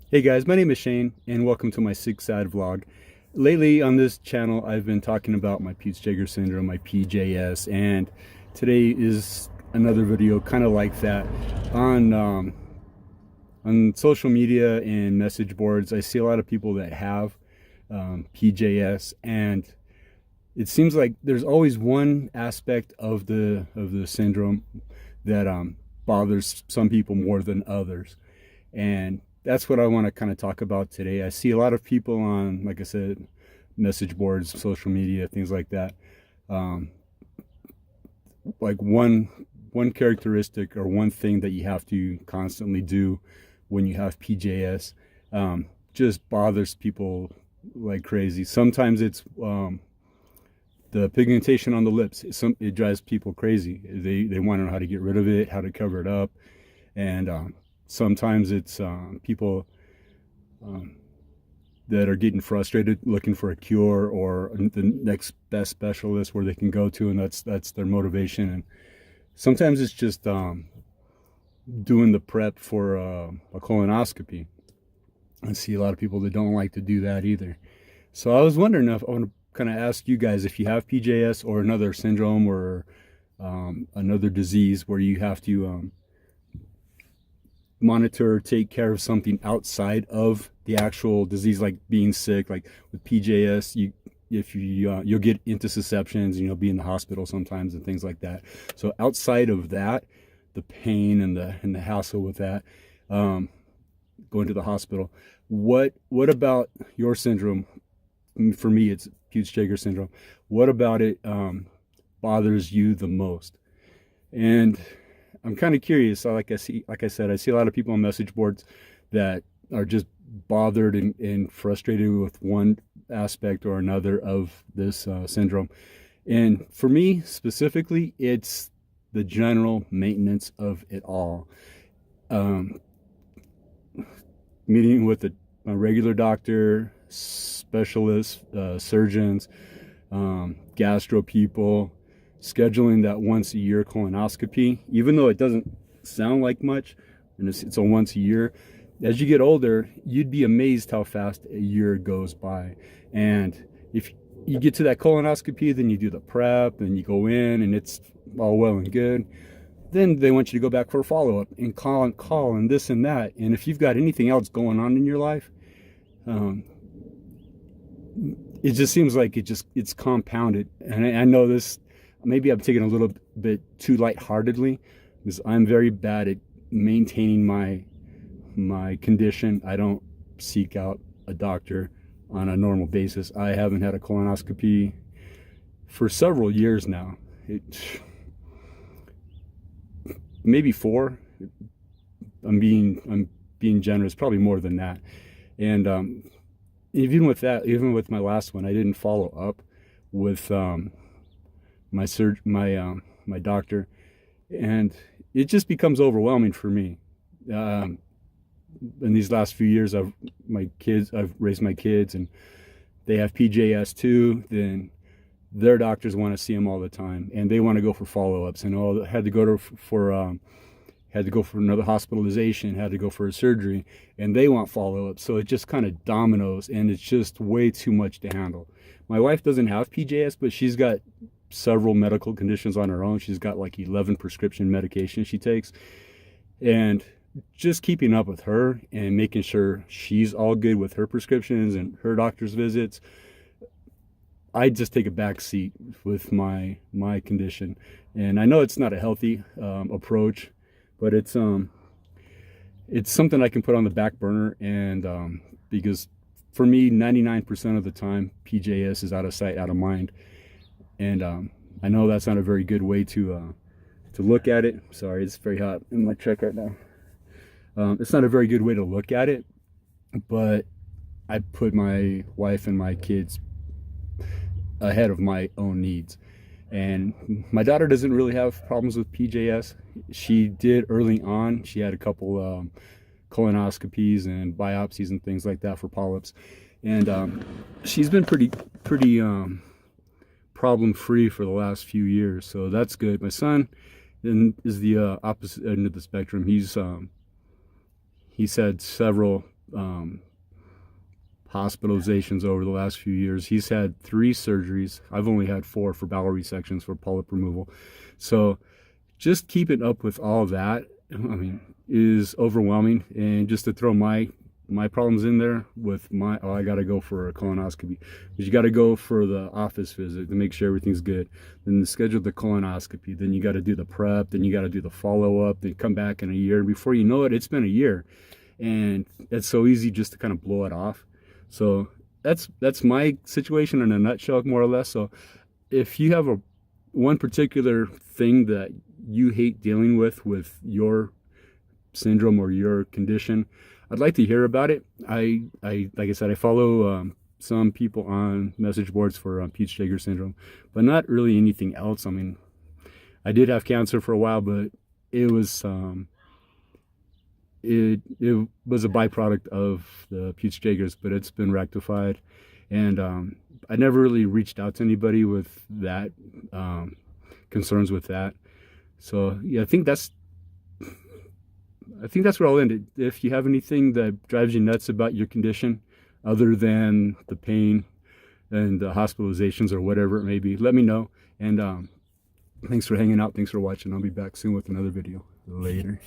Hey guys, my name is Shane and welcome to my Sig Sad vlog. Lately on this channel I've been talking about my Peutz-Jeghers syndrome, my PJS, and today is another video kind of like that. On social media and message boards I see a lot of people that have PJS, and it seems like there's always one aspect of the syndrome that bothers some people more than others. And that's what I want to kind of talk about today. I see a lot of people on, like I said, message boards, social media, things like that. Um, like one characteristic or one thing that you have to constantly do when you have PJS just bothers people like crazy. Sometimes it's the pigmentation on the lips. It drives people crazy. They want to know how to get rid of it, how to cover it up, and sometimes it's people um, that are getting frustrated, looking for a cure or the next best specialist where they can go to, and that's their motivation. And sometimes it's just doing the prep for a colonoscopy. I see a lot of people that don't like to do that either. So I was wondering if I want to kind of ask you guys if you have PJS or another syndrome or another disease where you have to monitor or take care of something outside of the actual disease, like being sick. Like with PJS, you'll get intussusceptions and you'll be in the hospital sometimes and things like that. So outside of that, the pain and the hassle with that, going to the hospital, what about your syndrome? For me it's Peutz-Jeghers syndrome. What about it bothers you the most? And I'm kind of curious. Like I said, I see a lot of people on message boards that are just bothered and frustrated with one aspect or another of this syndrome. And for me specifically, it's the general maintenance of it all. Um, Meeting with a regular doctor, specialists, surgeons, gastro people, scheduling that once a year colonoscopy, even though it doesn't sound like much, and it's a once a year. As you get older, you'd be amazed how fast a year goes by. And if you get to that colonoscopy, then you do the prep and you go in and it's all well and good. Then they want you to go back for a follow-up and call and this and that. And if you've got anything else going on in your life, um, it just seems like it's compounded. And I know this, maybe I'm taking a little bit too lightheartedly, because I'm very bad at maintaining my condition. I don't seek out a doctor on a normal basis. I haven't had a colonoscopy for several years now. Maybe 4. I'm being generous, probably more than that. And even with that, even with my last one, I didn't follow up with my doctor, and it just becomes overwhelming for me. In these last few years, I've raised my kids, and they have PJS too. Then their doctors want to see them all the time, and they want to go for follow-ups, and had to go for another hospitalization, had to go for a surgery, and they want follow-up. So it just kind of dominoes, and it's just way too much to handle. My wife doesn't have PJS, but she's got several medical conditions on her own. She's got like 11 prescription medications she takes, and just keeping up with her and making sure she's all good with her prescriptions and her doctor's visits, I just take a back seat with my condition. And I know it's not a healthy approach, but it's something I can put on the back burner. And because for me, 99% of the time, PJS is out of sight, out of mind. And I know that's not a very good way to look at it. Sorry, it's very hot in my truck right now. It's not a very good way to look at it, but I put my wife and my kids ahead of my own needs. And my daughter doesn't really have problems with PJS. She did early on. She had a couple colonoscopies and biopsies and things like that for polyps, and she's been pretty problem free for the last few years, so that's good. My son is the opposite end of the spectrum. He's had several hospitalizations over the last few years. He's had 3 surgeries. I've only had 4 for bowel resections for polyp removal. So just keeping up with all that, I mean, is overwhelming. And just to throw my problems in there with I got to go for a colonoscopy. You got to go for the office visit to make sure everything's good. Then schedule the colonoscopy. Then you got to do the prep. Then you got to do the follow-up. Then come back in a year. And before you know it, it's been a year. And it's so easy just to kind of blow it off. So that's my situation in a nutshell, more or less. So if you have one particular thing that you hate dealing with your syndrome or your condition, I'd like to hear about it. I like I said, I follow some people on message boards for Peach-Jaeger syndrome, but not really anything else. I mean, I did have cancer for a while, but it was it was a byproduct of the Peach-Jaegers, but it's been rectified. And I never really reached out to anybody with that concerns with that. So yeah, I think that's where I'll end it. If you have anything that drives you nuts about your condition, other than the pain and the hospitalizations or whatever it may be, let me know. And thanks for hanging out. Thanks for watching. I'll be back soon with another video. Later.